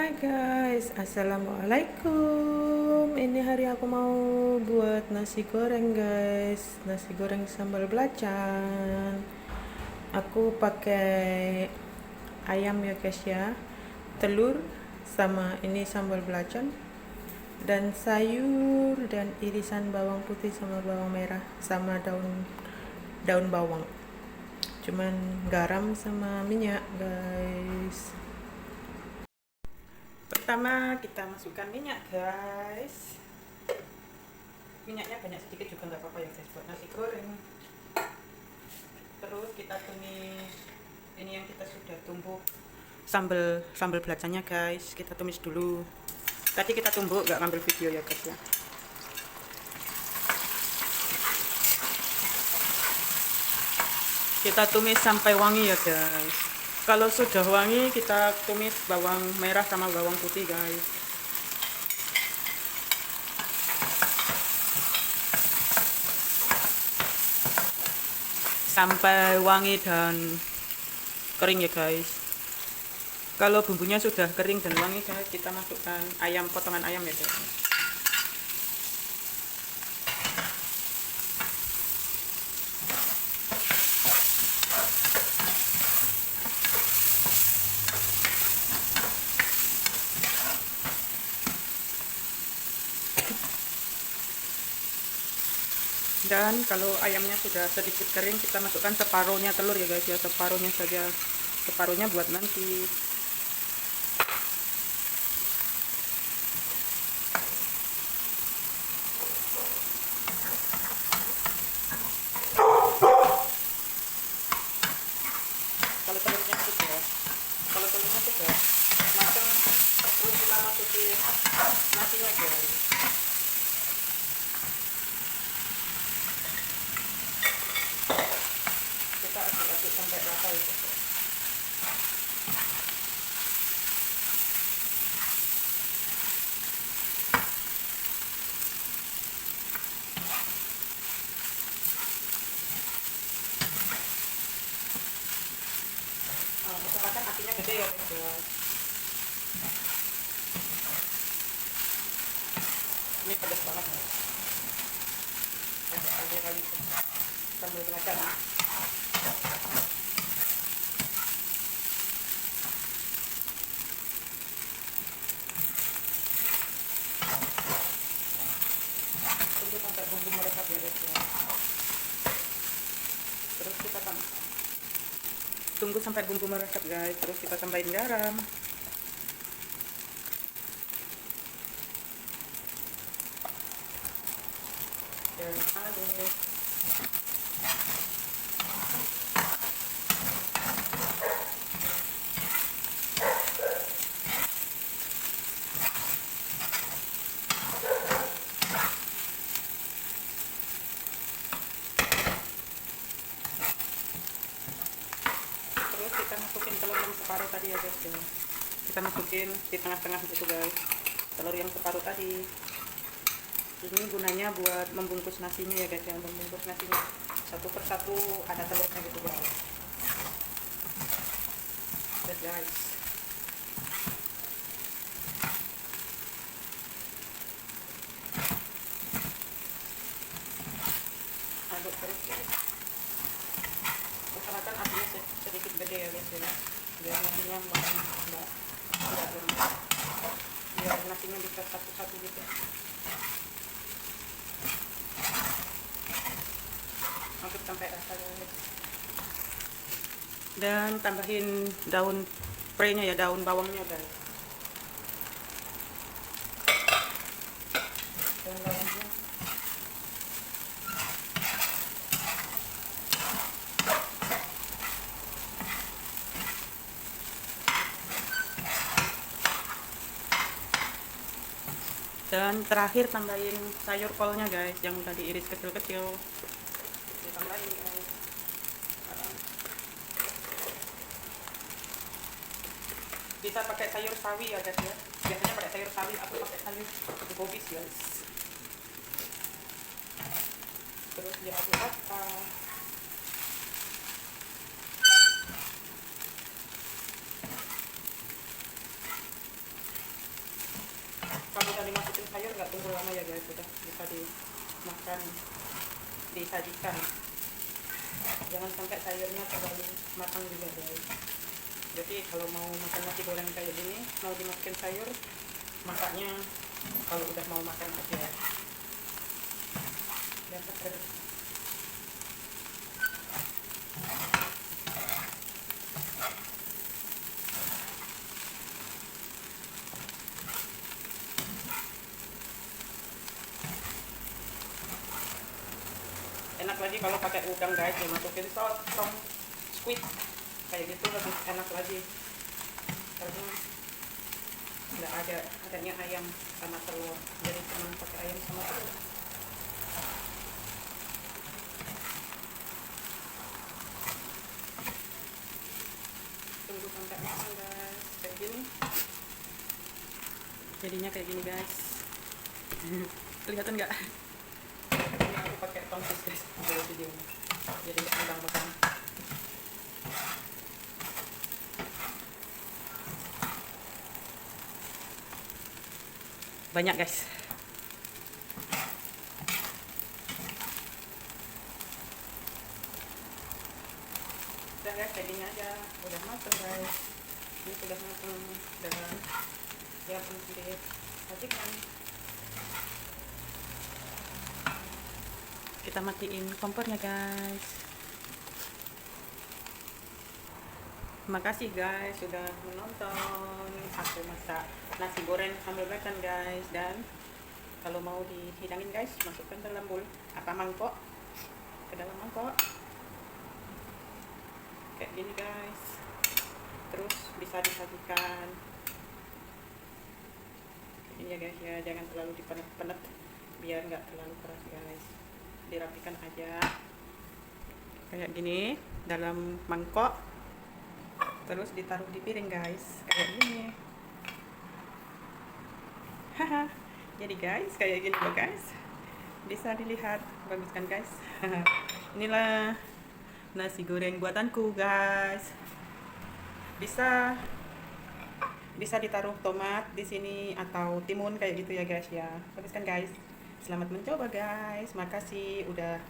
Hai guys, assalamualaikum. Ini hari aku mau buat nasi goreng guys, nasi goreng sambal belacan. Aku pakai ayam ya guys ya, telur sama ini sambal belacan dan sayur dan irisan bawang putih sama bawang merah sama daun daun bawang. Cuman garam sama minyak guys. Pertama kita masukkan minyak guys. Minyaknya banyak sedikit juga nggak apa-apa ya guys buat nasi goreng. Terus kita tumis ini yang kita sudah tumbuk sambal belacannya guys. Kita tumis dulu. Tadi kita tumbuk nggak ngambil video ya guys ya. Kita tumis sampai wangi ya guys. Kalau sudah wangi kita tumis bawang merah sama bawang putih guys. Sampai wangi dan kering ya guys. Kalau bumbunya sudah kering dan wangi guys, kita masukkan ayam, potongan ayam ya guys. Dan kalau ayamnya sudah sedikit kering, kita masukkan separuhnya telur ya guys ya, separuhnya saja, separuhnya buat nanti. Kalau telurnya sudah, kalau telurnya sudah matang, terus kita masukin nasinya guys. Kita aduk-aduk sampai rata ya guys. Usahakan apinya gede ya guys. Ini pedas banget nih. Ada kali sambal belacan. Tunggu sampai bumbu meresap ya guys ya. Terus kita tunggu sampai bumbu meresap guys. Terus kita tambahin garam. Dan aduk. Terus kita masukin telur yang separuh tadi ya guys ya. Kita masukin di tengah-tengah gitu guys, telur yang separuh tadi. Ini gunanya buat membungkus nasinya ya guys ya, membungkus nasinya satu persatu ada telurnya gitu guys. Lihat guys, aduk terus guys. Usahakan apinya sedikit gede ya guys ya, biar nasinya enggak lembek, biar nasinya bisa satu-satu gitu. Aduk sampai rata guys. Dan tambahin daun spraynya ya, daun bawangnya guys. Daun bawangnya. Dan terakhir tambahin sayur kolnya guys, yang udah diiris kecil-kecil. Ditambahin guys. Bisa pakai sayur sawi ya guys ya. Biasanya pakai sayur sawi, aku pakai sayur gobis guys. Terus diaduk rata. sudah bisa dimakan, disajikan. Jangan sampai sayurnya terlalu matang juga guys. Jadi kalau mau makan nasi goreng kayak gini, mau dimasukin sayur, masaknya kalau udah mau makan aja. Biar seger. Enak lagi kalau pakai udang guys, dimasukin sotong squid kayak gitu lebih enak lagi karena nggak adanya ayam sama telur, jadi cuma pakai ayam sama telur. Tunggu sampai matang guys, kayak gini jadinya kayak gini guys. Kelihatan nggak? Ini aku pakai tongsis guys dari videonya, jadi nggak gampang makan. Banyak guys. Udah guys, kayak gini aja, udah matang guys. Ini sudah matang dan ya sedikit sajikan. Kita matiin kompornya guys. Terima kasih guys sudah menonton aku masak nasi goreng sambal belacan guys. Dan kalau mau dihidangin guys, masukkan dalam bowl mangkok, ke dalam mangkok kayak gini guys, terus bisa disajikan kayak gini ya guys ya. Jangan terlalu dipenet-penet biar nggak terlalu keras guys, dirapikan aja kayak gini dalam mangkok, terus ditaruh di piring guys kayak gini. Haha, jadi guys kayak gini loh guys, bisa dilihat, bagus kan guys. Inilah nasi goreng buatanku guys. Bisa ditaruh tomat di sini atau timun kayak gitu ya guys ya. Bagus kan guys. Selamat mencoba guys. Makasih udah